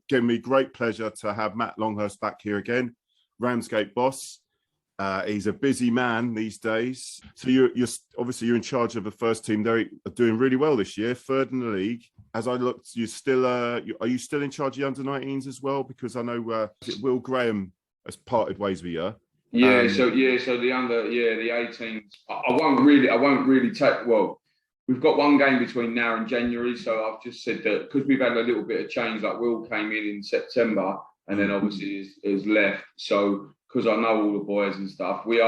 Given me great pleasure to have Matt Longhurst back here again, Ramsgate boss. He's a busy man these days. So you're obviously you're in charge of the first team. They're doing really well this year, third in the league. As I looked, you still are you still in charge of the under-19s as well? Because I know Will Graham has parted ways with you. So the 18s. I won't really take. Well, we've got one game between now and January, so I've just said that because we've had a little bit of change. Like Will came in September, and then obviously is left. So because I know all the boys and stuff, we're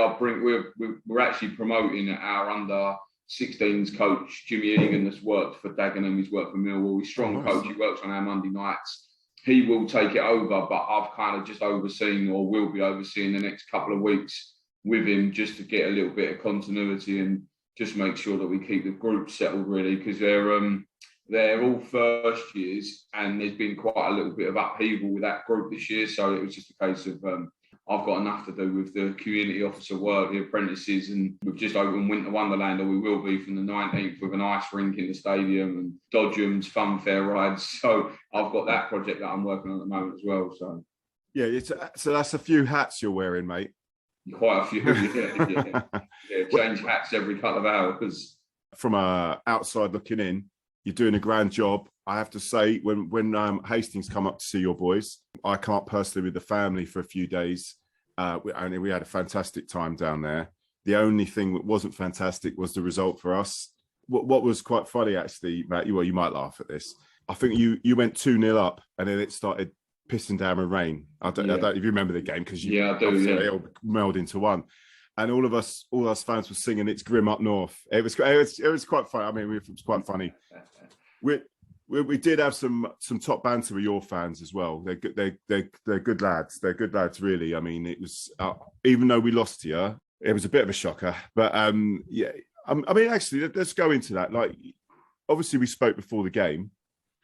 actually promoting our under-16s coach Jimmy Egan that's worked for Dagenham. He's worked for Millwall. He's a strong coach. He works on our Monday nights. He will take it over, but I've kind of just overseen, or will be overseeing, the next couple of weeks with him, just to get a little bit of continuity and just make sure that we keep the group settled, really, because they're all first years, and there's been quite a little bit of upheaval with that group this year. So it was just a case of I've got enough to do with the community officer work, the apprentices, and we've just opened Winter Wonderland, or we will be, from the 19th, with an ice rink in the stadium and dodgems, fun fair rides. So I've got that project that I'm working on at the moment as well. So yeah, so that's a few hats you're wearing, mate. Quite a few, yeah. Change hats every couple of hours. From outside looking in, you're doing a grand job. I have to say, when Hastings come up to see your boys, I come up personally with the family for a few days. We had a fantastic time down there. The only thing that wasn't fantastic was the result for us. What was quite funny, actually, Matt, you might laugh at this. I think you went 2-0 up, and then it started pissing down with rain. I don't if you remember the game, because I do. They all melded into one. And all us fans were singing "It's Grim Up North." It was quite funny. I mean, it was quite funny. We did have some top banter with your fans as well. They're good lads. They're good lads, really. I mean, it was even though we lost to you, it was a bit of a shocker. But yeah, I mean, actually, let's go into that. Like, obviously, we spoke before the game.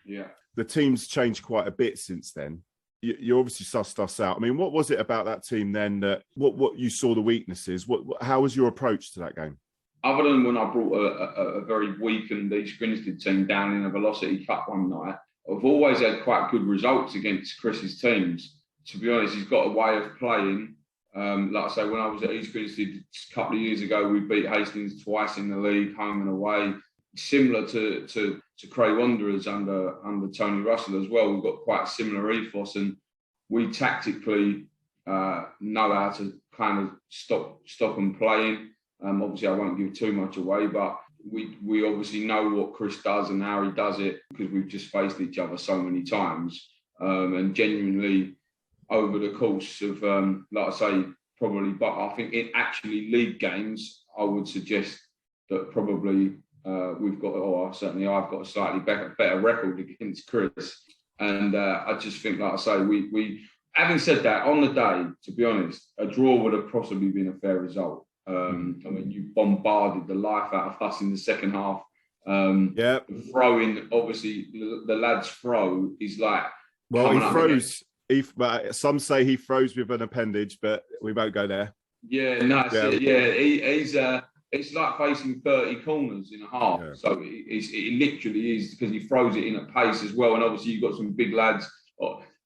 Yeah, the team's changed quite a bit since then. You obviously sussed us out. I mean, what was it about that team then that what you saw the weaknesses? How was your approach to that game? Other than when I brought a very weakened East Grinstead team down in a Velocity Cup one night, I've always had quite good results against Chris's teams. To be honest, he's got a way of playing. Like I say, when I was at East Grinstead a couple of years ago, we beat Hastings twice in the league, home and away. Similar to Cray Wanderers under Tony Russell as well. We've got quite a similar ethos, and we tactically know how to kind of stop them playing. Obviously, I won't give too much away, but we obviously know what Chris does and how he does it, because we've just faced each other so many times. And genuinely, over the course of, like I say, probably, but I think in actually league games, I would suggest that probably we've got, or certainly I've got a slightly better record against Chris. And I just think, like I say, we having said that, on the day, to be honest, a draw would have possibly been a fair result. I mean, you bombarded the life out of us in the second half. Throwing, obviously, the lad's throw is like... Well, he froze. Some say he froze with an appendage, but we won't go there. Yeah, no, he's it's like facing 30 corners in a half. Yeah. So it literally is, because he throws it in at pace as well. And obviously, you've got some big lads.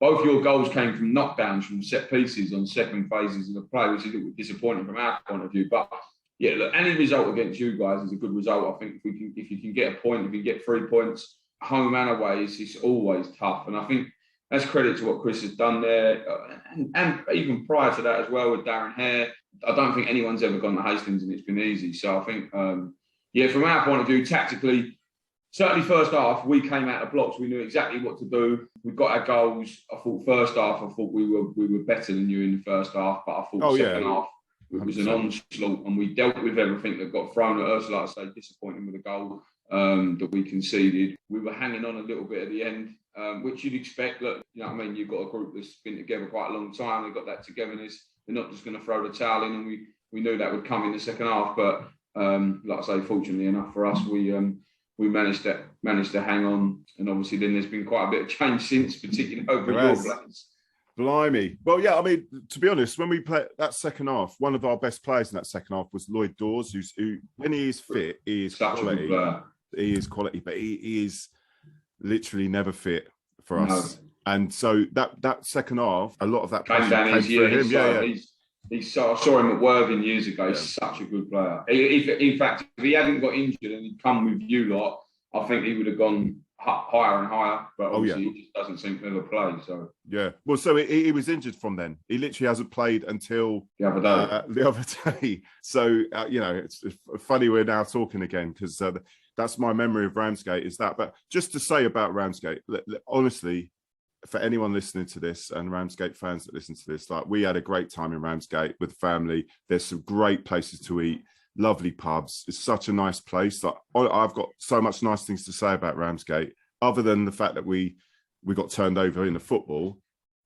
Both your goals came from knockdowns from set pieces on second phases of the play, which is a little bit disappointing from our point of view. But yeah, look, any result against you guys is a good result. I think if you can get a point, if you get 3 points, home and away, it's always tough. And I think that's credit to what Chris has done there. And even prior to that as well with Darren Hare, I don't think anyone's ever gone to Hastings and it's been easy. So I think, from our point of view, tactically, certainly first half, we came out of blocks. We knew exactly what to do. We got our goals. I thought first half, we were better than you in the first half. But I thought second half, it was an onslaught, and we dealt with everything that got thrown at us. Like I say, disappointing with the goal that we conceded. We were hanging on a little bit at the end, which you'd expect. Look, you know what I mean? You've got a group that's been together quite a long time. They've got that togetherness. They're not just going to throw the towel in, and we knew that would come in the second half. But like I say, fortunately enough for us, we managed to hang on, and obviously then there's been quite a bit of change since, particularly over your players. Blimey. Well, yeah, I mean, to be honest, when we played that second half, one of our best players in that second half was Lloyd Dawes, who when he is fit, he is quality. He is quality, but he is literally never fit for us. And so that second half, a lot of that came through him. I saw him at Worthing years ago. He's such a good player. In fact, if he hadn't got injured and he'd come with you lot, I think he would have gone higher and higher. But obviously, he just doesn't seem to ever play. So well, so he was injured from then. He literally hasn't played until the other day. So it's funny we're now talking again, because that's my memory of Ramsgate, is that. But just to say about Ramsgate, honestly, for anyone listening to this and Ramsgate fans that listen to this, like, we had a great time in Ramsgate with family. There's some great places to eat, lovely pubs. It's such a nice place. Like, I've got so much nice things to say about Ramsgate, other than the fact that we got turned over in the football.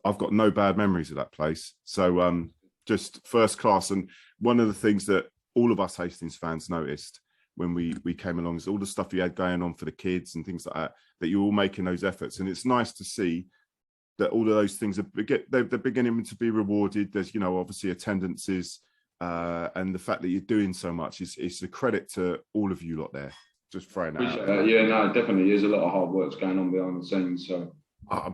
I've got no bad memories of that place. So just first class. And one of the things that all of us Hastings fans noticed when we came along is all the stuff you had going on for the kids and things like that you're all making those efforts. And it's nice to see that all of those things they're beginning to be rewarded. There's, obviously attendances, and the fact that you're doing so much is a credit to all of you lot there. Just throwing that out. Yeah, no, definitely. There's a lot of hard work going on behind the scenes. So I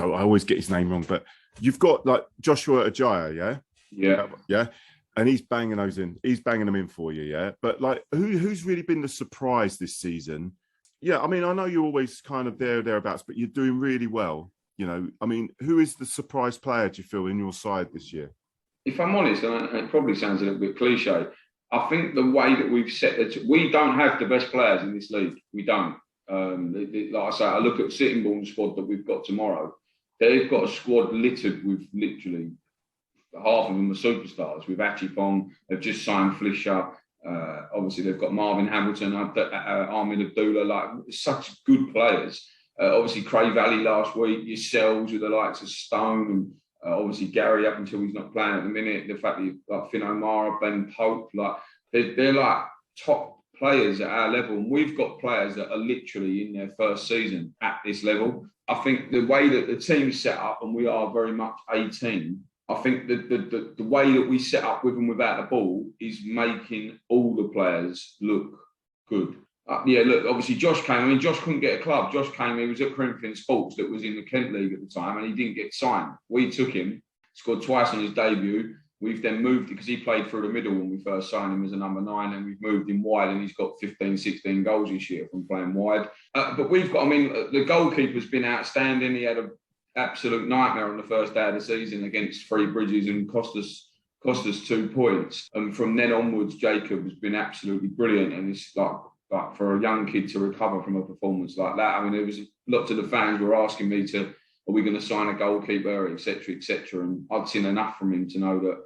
always get his name wrong, but you've got like Joshua Ajaya, yeah, and he's banging those in. He's banging them in for you, yeah. But like, who's really been the surprise this season? Yeah, I mean, I know you're always kind of thereabouts, but you're doing really well. I mean, who is the surprise player, do you feel, in your side this year? If I'm honest, and it probably sounds a little bit cliche, I think the way that we've set we don't have the best players in this league. We don't. Like I say, I look at Sittingbourne's squad that we've got tomorrow. They've got a squad littered with literally half of them are superstars. With Achipong, they've just signed Flisher. Obviously, they've got Marvin Hamilton, Ahmed Abdullah, like such good players. Obviously, Cray Valley last week, yourselves with the likes of Stone, and obviously Gary up until he's not playing at the minute. The fact that you've got Finn O'Mara, Ben Pope, like they're like top players at our level. And we've got players that are literally in their first season at this level. I think the way that the team's set up, and we are very much a team, I think the way that we set up with and without the ball is making all the players look good. Look, obviously Josh came. I mean, Josh couldn't get a club. Josh came, he was at Corinthian Sports that was in the Kent League at the time, and he didn't get signed. We took him, scored twice on his debut. We've then moved, because he played through the middle when we first signed him as a number 9, and we've moved him wide, and he's got 15, 16 goals this year from playing wide. But we've got, I mean, the goalkeeper's been outstanding. He had an absolute nightmare on the first day of the season against Three Bridges and cost us 2 points. And from then onwards, Jacob has been absolutely brilliant, and it's like for a young kid to recover from a performance like that. I mean, there was lots of the fans were asking me are we going to sign a goalkeeper, etc., etc. And I'd seen enough from him to know that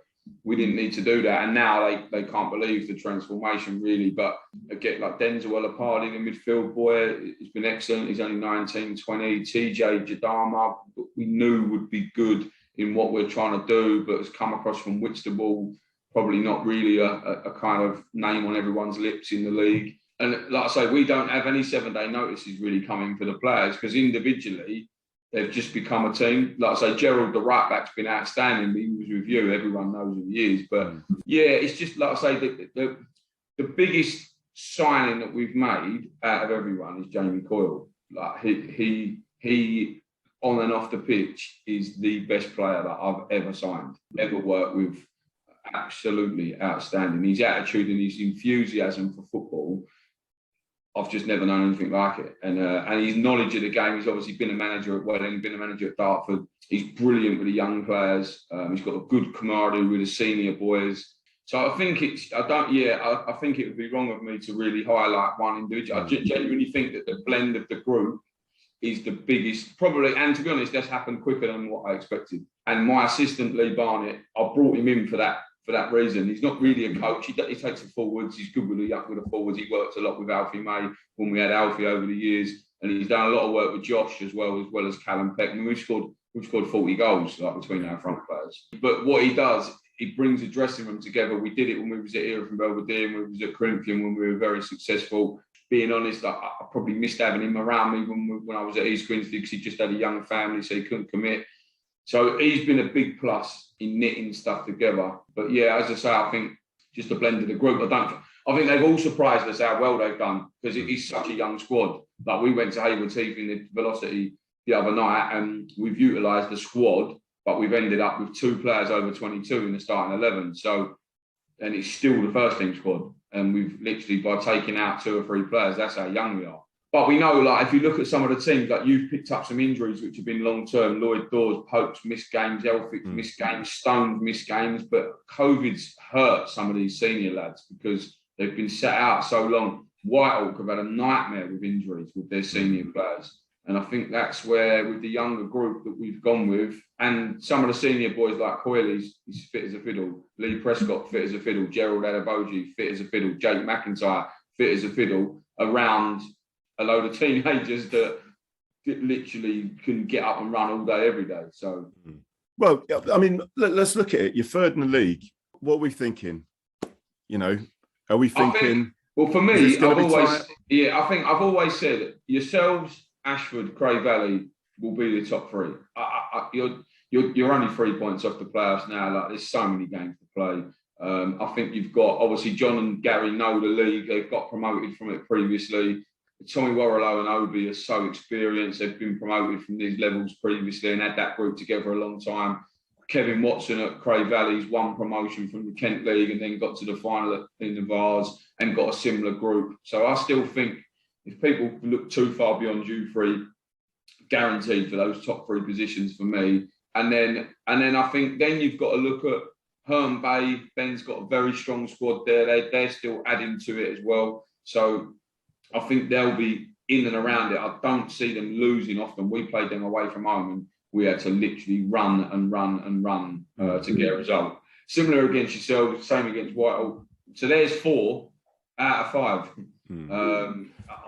we didn't need to do that. And now they can't believe the transformation, really. But again, like Denzel Apadi, the midfield boy, he's been excellent. He's only 19, 20. TJ Jadama, we knew would be good in what we're trying to do, but has come across from Whitstable, probably not really a kind of name on everyone's lips in the league. And like I say, we don't have any 7-day notices really coming for the players, because individually they've just become a team. Like I say, Gerald, the right back's been outstanding. He was with you. Everyone knows who he is. But yeah, it's just like I say, the biggest signing that we've made out of everyone is Jamie Coyle. Like he on and off the pitch is the best player that I've ever signed, ever worked with. Absolutely outstanding. His attitude and his enthusiasm for football, I've just never known anything like it. And his knowledge of the game, he's obviously been a manager at Welling, been a manager at Dartford. He's brilliant with the young players. He's got a good camaraderie with the senior boys. So I think I think it would be wrong of me to really highlight one individual. I genuinely think that the blend of the group is the biggest, probably, and to be honest, that's happened quicker than what I expected. And my assistant, Lee Barnett, I brought him in for that reason. He's not really a coach. He takes the forwards. He's good with the forwards. He worked a lot with Alfie May when we had Alfie over the years, and he's done a lot of work with Josh as well as Callum Peck. I mean, we've scored 40 goals between our front players. But what he does, he brings the dressing room together. We did it when we was at Era from Belvedere, when we was at Corinthian, when we were very successful. Being honest, I probably missed having him around me when I was at East Grinstead, because he just had a young family, so he couldn't commit. So he's been a big plus in knitting stuff together. But yeah, as I say, I think just a blend of the group. I think they've all surprised us how well they've done, because it is such a young squad. Like, we went to Haywards Heath in the Velocity the other night, and we've utilised the squad, but we've ended up with 2 players over 22 in the starting 11. So, and it's still the first team squad. And we've literally, by taking out 2 or 3 players, that's how young we are. But we know, like, if you look at some of the teams, like, you've picked up some injuries which have been long-term. Lloyd Dawes, Pope's missed games, Elphick's missed games, Stone's missed games. But COVID's hurt some of these senior lads because they've been sat out so long. Whitehawk have had a nightmare with injuries with their senior players. And I think that's where, with the younger group that we've gone with, and some of the senior boys like Coyley's, he's fit as a fiddle, Lee Prescott fit as a fiddle, Gerald Adeboji fit as a fiddle, Jake McIntyre fit as a fiddle, around a load of teenagers that literally can get up and run all day, every day. So, well, I mean, let's look at it. You're 3rd in the league. What are we thinking? You know, are we thinking? Well, for me, I've always said yourselves, Ashford, Cray Valley will be the top 3. You're only 3 points off the playoffs now. Like, there's so many games to play. I think you've got, obviously, John and Gary know the league. They've got promoted from it previously. Tommy Warrilow and Obi are so experienced. They've been promoted from these levels previously and had that group together a long time. Kevin Watson at Cray Valley's won promotion from the Kent League and then got to the final in the Vars and got a similar group. So I still think, if people look too far beyond you 3, guaranteed for those top 3 positions for me. And then I think then you've got to look at Herne Bay. Ben's got a very strong squad there. They're still adding to it as well. So I think they'll be in and around it. I don't see them losing often. We played them away from home and we had to literally run to get a result. Similar against yourselves, same against Whitehall. So there's 4 out of 5.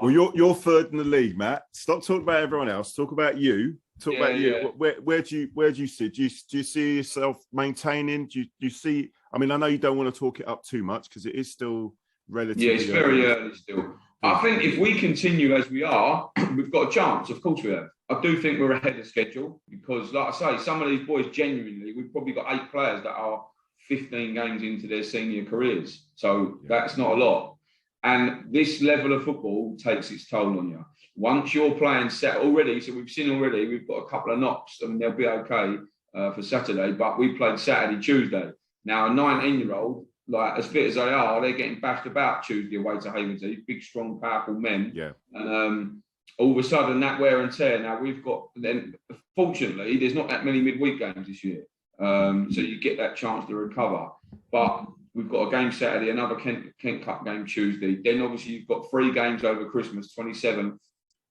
Well, you're 3rd in the league, Matt. Stop talking about everyone else. Talk about you. Talk about you. Yeah. Where do you see? Do you see yourself maintaining? Do you see? I mean, I know you don't want to talk it up too much because it is still relatively. Yeah, it's very early still. I think if we continue as we are, we've got a chance. Of course we have. I do think we're ahead of schedule because, like I say, some of these boys genuinely, we've probably got 8 players that are 15 games into their senior careers. So that's not a lot. And this level of football takes its toll on you. Once you're playing set already, so we've seen already, we've got a couple of knocks. I mean, they'll be okay for Saturday, but we played Saturday, Tuesday. Now, a 19-year-old, like as fit as they are, they're getting bashed about Tuesday away to Hayward's, big, strong, powerful men. Yeah. And all of a sudden, that wear and tear. Now, we've got, then fortunately, there's not that many midweek games this year. So you get that chance to recover. But we've got a game Saturday, another Kent Cup game Tuesday. Then obviously you've got 3 games over Christmas, 27th,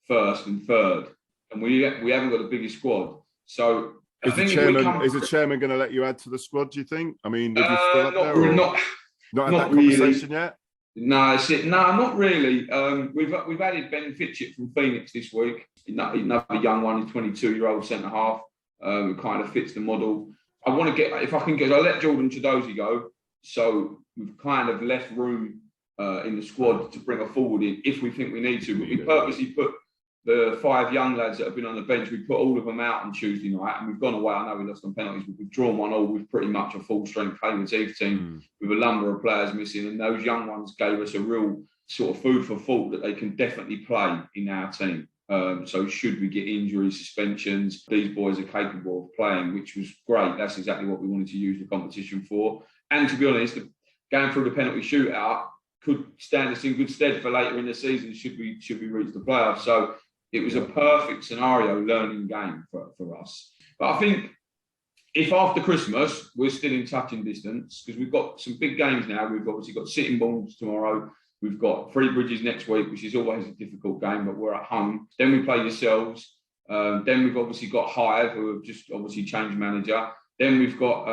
1st and 3rd. And we haven't got the biggest squad. So is the chairman going to let you add to the squad, do you think? I mean, would you still up there? Not had that conversation yet? No, not really. We've added Ben Fitchett from Phoenix this week. Another young one, he's 22-year-old centre-half. Who kind of fits the model. I want to get, if I can get, I let Jordan Chidozie go. So we've kind of left room in the squad to bring a forward in if we think we need to. But we purposely put the 5 young lads that have been on the bench, we put all of them out on Tuesday night and we've gone away. I know we lost on penalties, but we've drawn 1-1 with pretty much a full-strength Hayward's Eve team with a number of players missing. And those young ones gave us a real sort of food for thought that they can definitely play in our team. So should we get injuries, suspensions, these boys are capable of playing, which was great. That's exactly what we wanted to use the competition for. And to be honest, going through the penalty shootout could stand us in good stead for later in the season should we reach the playoffs. So it was a perfect scenario learning game for us. But I think if after Christmas we're still in touching distance, because we've got some big games now. We've obviously got Sittingbourne tomorrow. We've got Three Bridges next week, which is always a difficult game, but we're at home. Then we play yourselves. Then we've obviously got Hive, who have just obviously changed manager. Then we've got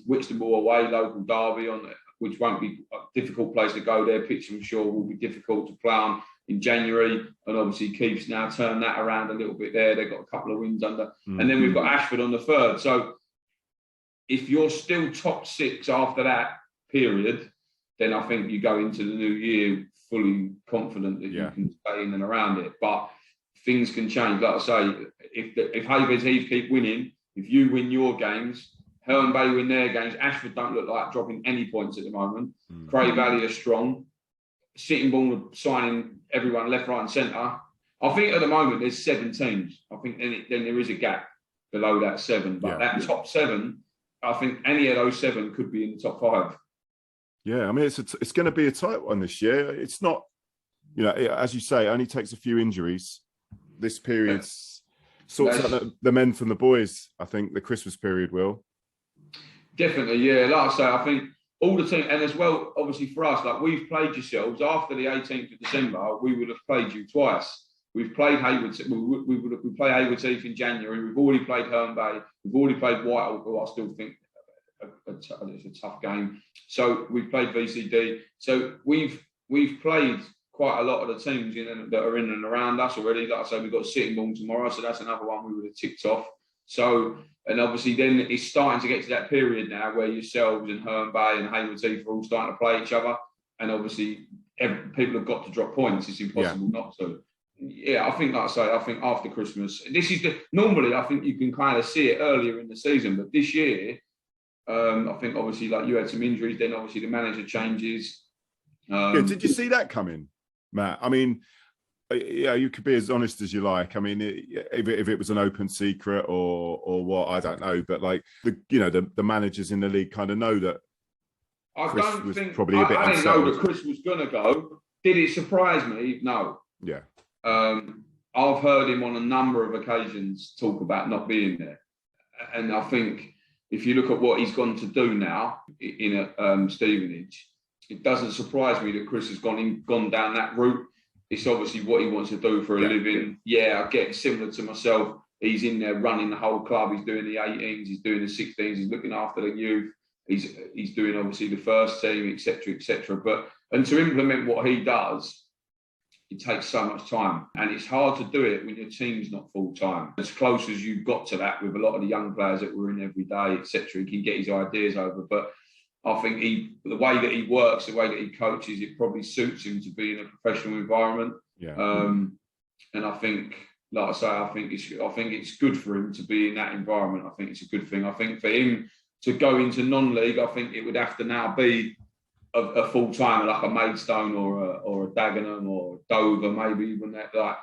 Whitstable away, local derby, which won't be a difficult place to go there. Pitch, I'm sure, will be difficult to play on in January. And obviously Keith's now turned that around a little bit there. They've got a couple of wins under. And then we've got Ashford on the 3rd. So if you're still top 6 after that period, then I think you go into the new year fully confident that you can stay in and around it. But things can change. Like I say, if Hayward's Heath keep winning, if you win your games, Herne Bay win their games, Ashford don't look like dropping any points at the moment. Cray Valley are strong. Sittingbourne are signing everyone left, right and centre. I think at the moment there's 7 teams. I think then there is a gap below that 7, but that top 7, I think any of those 7 could be in the top 5. Yeah, I mean, it's going to be a tight one this year. It's not, you know, as you say, it only takes a few injuries. This period sorts out the men from the boys. I think the Christmas period will. Definitely, yeah. Like I say, I think all the team, and as well, obviously for us, like we've played yourselves after the 18th of December. We would have played you twice. We've played Hayward. We play Hayward Heath in January. We've already played Herne Bay. We've already played Whitehall, who I still think it's a tough game. So we've played VCD. So we've played quite a lot of the teams that are in and around us already. Like I say, we've got Sittingbourne tomorrow, so that's another one we would have ticked off. So, and obviously then it's starting to get to that period now where yourselves and Herne Bay and Hayward Heath are all starting to play each other. And obviously people have got to drop points. It's impossible not to. Yeah, I think, like I say, I think after Christmas, normally I think you can kind of see it earlier in the season, but this year, I think obviously like you had some injuries, then obviously the manager changes. Did you see that coming, Matt? I mean, yeah, you could be as honest as you like. I mean, if it was an open secret or what, I don't know. But like the managers in the league kind of know that. I Chris don't was think probably a bit I didn't know that Chris was going to go. Did it surprise me? No. Yeah. I've heard him on a number of occasions talk about not being there, and I think if you look at what he's gone to do now in Stevenage, it doesn't surprise me that Chris has gone down that route. It's obviously what he wants to do for a living. Yeah, I get similar to myself. He's in there running the whole club. He's doing the 18s. He's doing the 16s. He's looking after the youth. He's doing obviously the first team, etc., etc. And to implement what he does, it takes so much time, and it's hard to do it when your team's not full time. As close as you've got to that with a lot of the young players that were in every day, etc., he can get his ideas over. But I think the way that he works, the way that he coaches, it probably suits him to be in a professional environment. Yeah. And I think, like I say, I think it's good for him to be in that environment. I think it's a good thing. I think for him to go into non-league, I think it would have to now be a full timer like a Maidstone or a Dagenham or Dover, maybe even that. Like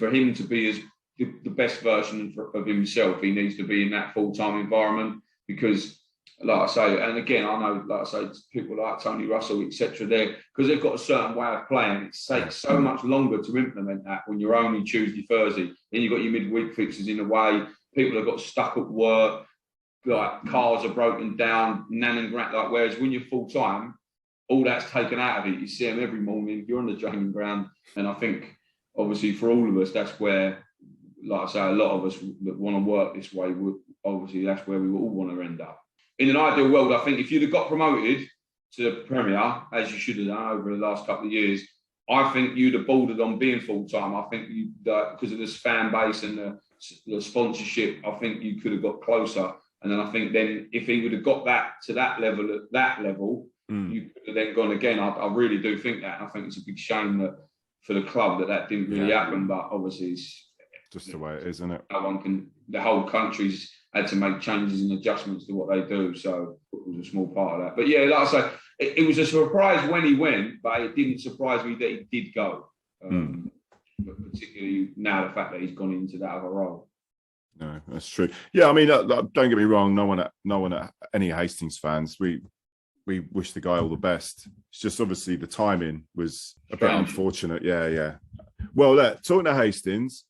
for him to be as the best version of himself, he needs to be in that full time environment because, like I say, and again, I know, like I say, people like Tony Russell, etc. There because they've got a certain way of playing. It takes so much longer to implement that when you're only Tuesday, Thursday. Then you've got your midweek fixes in the way. People have got stuck at work. Like cars are broken down, nan and grand. Like whereas when you're full time, all that's taken out of it. You see them every morning. You're on the training ground, and I think obviously for all of us, that's where, like I say, a lot of us that want to work this way. Obviously, that's where we all want to end up. In an ideal world, I think if you'd have got promoted to the Premier, as you should have done over the last couple of years, I think you'd have bordered on being full time. I think you, because of this fan base and the sponsorship, I think you could have got closer. And then I think then if he would have got that to that level, you could have then gone again. I really do think that. And I think it's a big shame that for the club that didn't really happen. But obviously it's just the way it is, isn't it? No one can. The whole country's had to make changes and adjustments to what they do. So it was a small part of that. But yeah, like I say, it was a surprise when he went, but it didn't surprise me that he did go. But particularly now the fact that he's gone into that other role. No, that's true. Yeah, I mean, don't get me wrong. No one at any Hastings fans. We wish the guy all the best. It's just obviously the timing was a bit unfortunate. Yeah. Well, talking to Hastings,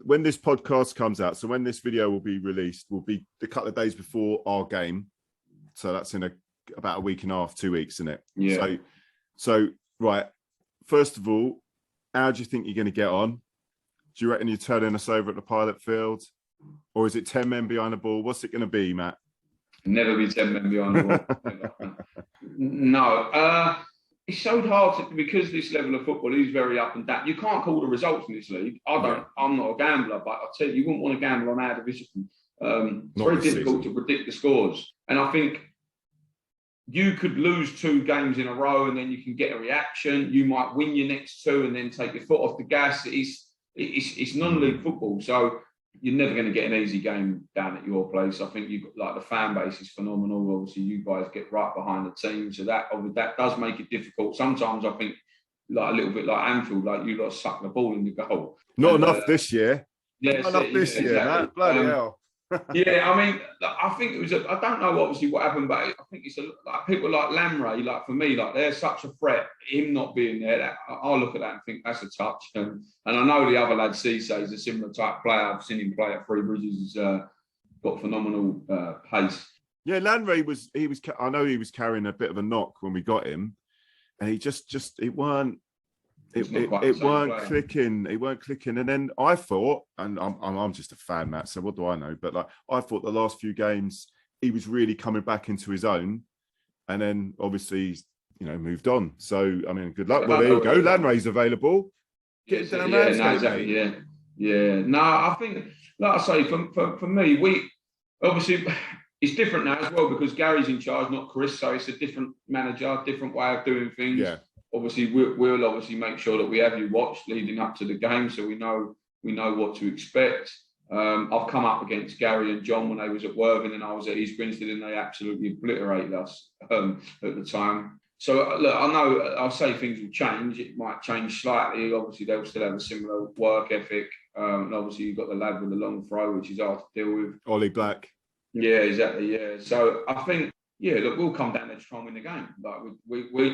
when this podcast comes out, so when this video will be released, will be a couple of days before our game. So that's in about a week and a half, 2 weeks, isn't it? Yeah. So right. First of all, how do you think you're going to get on? Do you reckon you're turning us over at the pilot field? Or is it 10 men behind the ball? What's it going to be, Matt? Never be 10 men behind the ball. No. It's so hard because this level of football is very up and down. You can't call the results in this league. I'm not a gambler, but I'll tell you wouldn't want to gamble on our division. It's very difficult to predict the scores. And I think you could lose 2 games in a row and then you can get a reaction. You might win your next 2 and then take your foot off the gas. It's non-league football. So you're never going to get an easy game down at your place. I think the fan base is phenomenal. Obviously, you guys get right behind the team, so that does make it difficult. Sometimes I think like a little bit like Anfield, like you lot suck the ball in the goal. Not enough this year. Yeah, not enough this year, exactly. Matt. Bloody hell. Yeah, I mean, I think it was. I don't know obviously what happened, but I think it's like people like Lamray, like for me, like they're such a threat. Him not being there, I'll look at that and think that's a touch. And I know the other lad, Cisse, is a similar type player. I've seen him play at Three Bridges. He's got phenomenal pace. Yeah, Lamray was. I know he was carrying a bit of a knock when we got him, and he just it weren't. It weren't clicking. It weren't clicking. And then I thought, and I'm just a fan, Matt. So what do I know? But like I thought, the last few games he was really coming back into his own, and then obviously he's, moved on. So I mean, good luck. Well, there you go. Lanray's available. Get it down. Yeah, no, exactly. Yeah. No, I think, like I say, for me, we obviously it's different now as well because Gary's in charge, not Chris. So it's a different manager, different way of doing things. Yeah. Obviously, we'll obviously make sure that we have you watched leading up to the game, so we know what to expect. I've come up against Gary and John when they was at Worthing and I was at East Grinstead, and they absolutely obliterated us at the time. So look, I know I'll say things will change. It might change slightly. Obviously, they'll still have a similar work ethic. And obviously, you've got the lad with the long throw, which is hard to deal with. Ollie Black. Yeah, exactly. Yeah. So I think. Yeah, look, we'll come down there to try and win the game. Like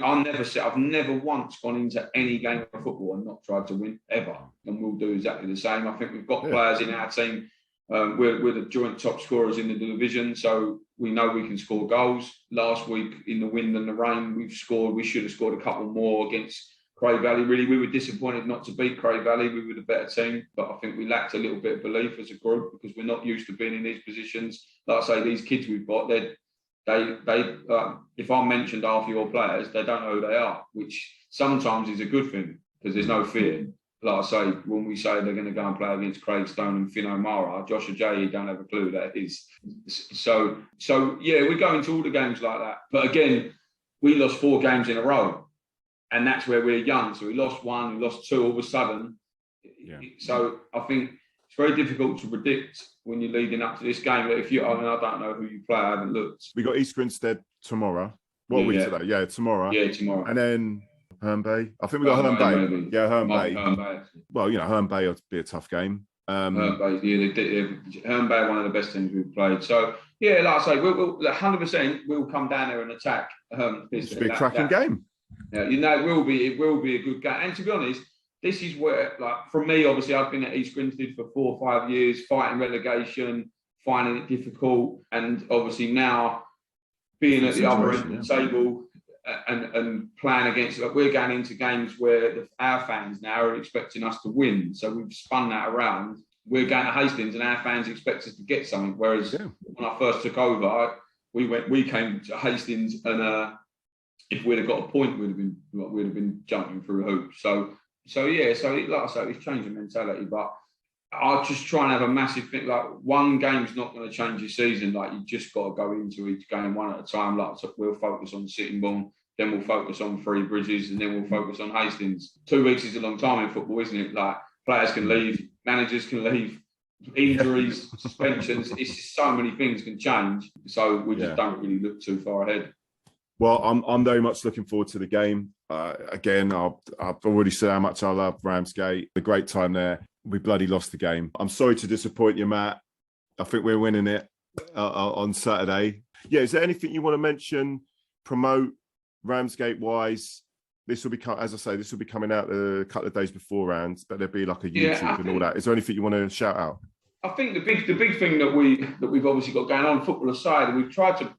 I've never once gone into any game of football and not tried to win ever, and we'll do exactly the same. I think we've got players in our team. We're the joint top scorers in the division, so we know we can score goals. Last week in the wind and the rain, we should have scored a couple more against Cray Valley. Really, we were disappointed not to beat Cray Valley. We were the better team, but I think we lacked a little bit of belief as a group because we're not used to being in these positions. Like I say, these kids we've got, They if I mentioned half your players, they don't know who they are, which sometimes is a good thing because there's no fear. Like I say, when we say they're going to go and play against Craig Stone and Finn O'Mara, Josh Ajayi don't have a clue who that is. So yeah, we're going to all the games like that. But again, we lost 4 games in a row, and that's where we're young. So we lost 1, we lost 2 all of a sudden. Yeah. So I think it's very difficult to predict when you're leading up to this game. But I don't know who you play. I haven't looked. We got East Grinstead tomorrow. What are we today? Yeah, tomorrow. Yeah, tomorrow. And then Herne Bay. I think we got Herne Bay. Yeah, Herne Bay. Well, Herne Bay will be a tough game. Herne Bay, Herne Bay, one of the best teams we've played. So yeah, like I say, we'll 100% we'll come down there and attack. It'll be a cracking game. Yeah, it will be a good game. And to be honest, this is where, like, for me, obviously, I've been at East Grinstead for 4 or 5 years, fighting relegation, finding it difficult, and obviously now being at the other end of the table and playing against. Like, we're going into games where our fans now are expecting us to win. So we've spun that around. We're going to Hastings, and our fans expect us to get something. Whereas when I first took over, we came to Hastings, and if we'd have got a point, we'd have been jumping through hoops. So like I say, it's changing mentality, but I just try and have a massive thing. Like, one game's not going to change your season. Like, you just got to go into each game one at a time. Like, so we'll focus on Sittingbourne, then we'll focus on Three Bridges, and then we'll focus on Hastings. 2 weeks is a long time in football, isn't it? Like, players can leave, managers can leave, injuries, suspensions. It's just so many things can change. So we just don't really look too far ahead. Well, I'm very much looking forward to the game. Again, I've already said how much I love Ramsgate. A great time there. We bloody lost the game. I'm sorry to disappoint you, Matt. I think we're winning it on Saturday. Yeah, is there anything you want to mention, promote Ramsgate-wise? This will be, as I say, this will be coming out a couple of days beforehand, but there'll be like a YouTube and all that. Is there anything you want to shout out? I think the big thing that we've obviously got going on, football aside, and we've tried to,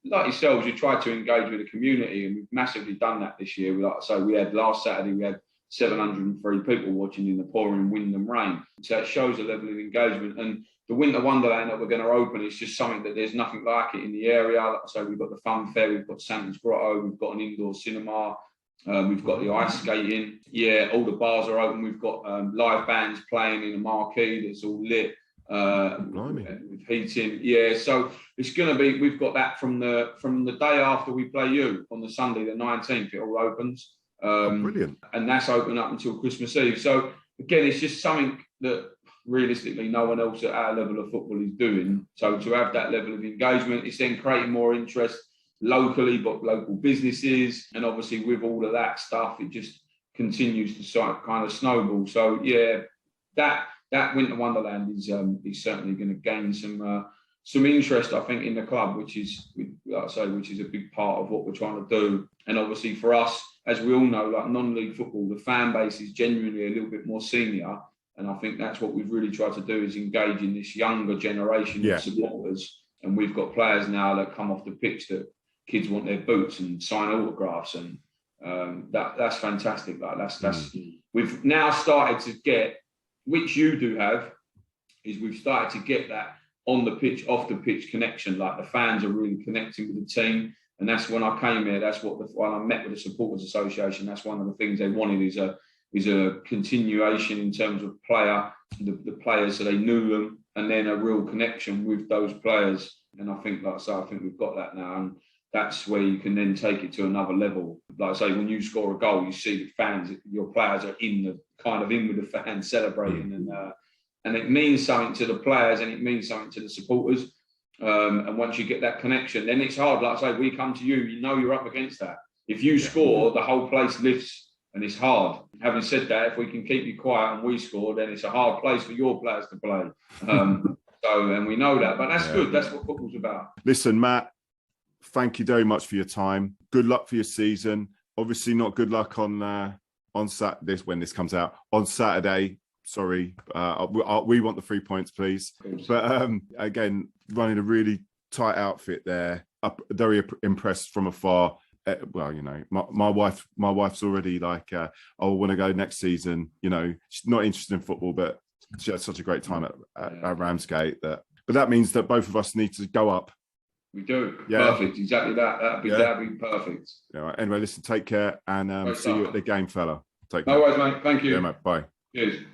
like yourselves, you tried to engage with the community, and we've massively done that this year. Like I say, we had last Saturday, we had 703 people watching in the pouring wind and rain. So it shows a level of engagement. And the Winter Wonderland that we're going to open is just something that there's nothing like it in the area. Like I say, we've got the fun fair, we've got Santa's Grotto, we've got an indoor cinema, we've got the ice skating. Yeah, all the bars are open. We've got live bands playing in a marquee that's all lit. With heating, so it's going to be, we've got that from the day after we play you on the Sunday the 19th. It all opens, brilliant, and that's open up until Christmas Eve. So again, it's just something that realistically no one else at our level of football is doing. So to have that level of engagement, it's then creating more interest locally, but local businesses, and obviously with all of that stuff, it just continues to kind of snowball. So yeah, that Winter Wonderland is certainly going to gain some interest, I think, in the club, which is, like I say, which is a big part of what we're trying to do. And obviously for us, as we all know, like non-league football, the fan base is genuinely a little bit more senior. And I think that's what we've really tried to do, is engage in this younger generation of supporters. And we've got players now that come off the pitch that kids want their boots and sign autographs, and that's fantastic. Like we've now started to get, which you do have, is we've started to get that on the pitch, off the pitch connection. Like the fans are really connecting with the team. And that's when I came here. That's what when I met with the Supporters Association, that's one of the things they wanted, is a continuation in terms of the players, so they knew them, and then a real connection with those players. And I think, like I say, I think we've got that now, and that's where you can then take it to another level. Like I say, when you score a goal, you see the fans, your players are in with the fans celebrating, and it means something to the players, and it means something to the supporters. And once you get that connection, then it's hard. Like I say, we come to you, you know you're up against that. If you score, the whole place lifts. And it's hard. Having said that, if we can keep you quiet and we score, then it's a hard place for your players to play. And we know that, but that's good. That's what football's about. Listen, Matt, thank you very much for your time. Good luck for your season. Obviously, not good luck on Saturday, when this comes out, on Saturday. Sorry, we want the 3 points, please. But again, running a really tight outfit there. Very impressed from afar. Well, you know, my wife's already like, I want to go next season. You know, she's not interested in football, but she had such a great time at Ramsgate. But that means that both of us need to go up. We do. Yeah. Perfect. Exactly that. That'd be perfect. Yeah. Anyway, listen, take care, and see you at the game, fella. Take care. No worries, mate. Thank you. Yeah, mate. Bye. Cheers.